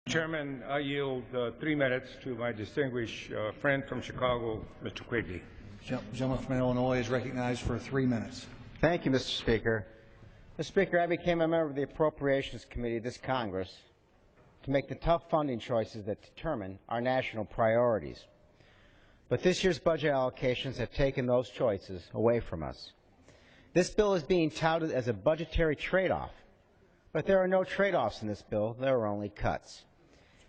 Chairman, I yield 3 minutes to my distinguished friend from Chicago, Mr. Quigley. Gentleman from Illinois is recognized for 3 minutes. Thank you, Mr. Speaker. Mr. Speaker, I became a member of the Appropriations Committee of this Congress to make the tough funding choices that determine our national priorities. But this year's budget allocations have taken those choices away from us. This bill is being touted as a budgetary trade-off, but there are no trade-offs in this bill. There are only cuts.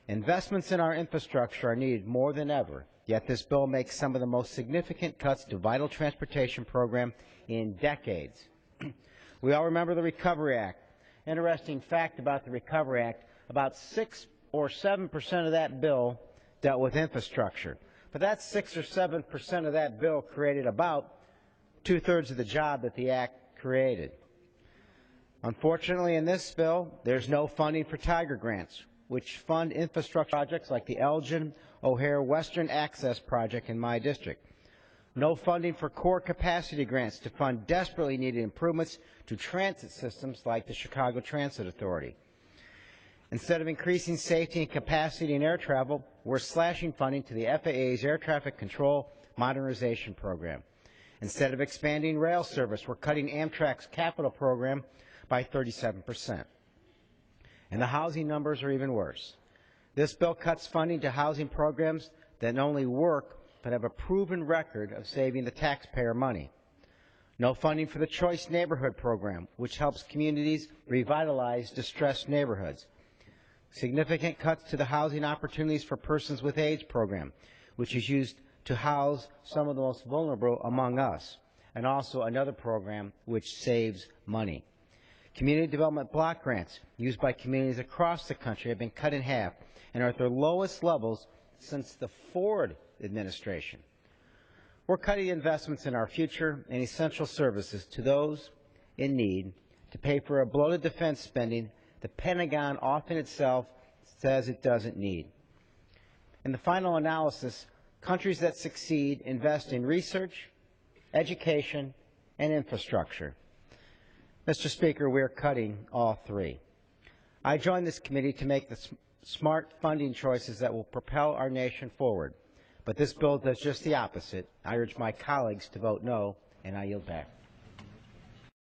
Investments in our infrastructure are needed more than ever, yet this bill makes some of the most significant cuts to vital transportation program in decades. We all remember the Recovery Act. Interesting fact about the Recovery Act, about 6 or 7% of that bill dealt with infrastructure. But that 6 or 7% of that bill created about 2/3 of the job that the Act created. Unfortunately, in this bill, there's no funding for Tiger grants, which fund infrastructure projects like the Elgin O'Hare Western Access Project in my district. No funding for core capacity grants to fund desperately needed improvements to transit systems like the Chicago Transit Authority. Instead of increasing safety and capacity in air travel, we're slashing funding to the FAA's Air Traffic Control Modernization Program. Instead of expanding rail service, we're cutting Amtrak's capital program by 37%. And the housing numbers are even worse. This bill cuts funding to housing programs that not only work, but have a proven record of saving the taxpayer money. No funding for the Choice Neighborhood Program, which helps communities revitalize distressed neighborhoods. Significant cuts to the Housing Opportunities for Persons with AIDS program, which is used to house some of the most vulnerable among us, and also another program which saves money. Community development block grants used by communities across the country have been cut in half and are at their lowest levels since the Ford administration. We're cutting investments in our future and essential services to those in need to pay for a bloated defense spending the Pentagon often itself says it doesn't need. In the final analysis, countries that succeed invest in research, education, and infrastructure. Mr. Speaker, we are cutting all three. I joined this committee to make the smart funding choices that will propel our nation forward. But this bill does just the opposite. I urge my colleagues to vote no, and I yield back.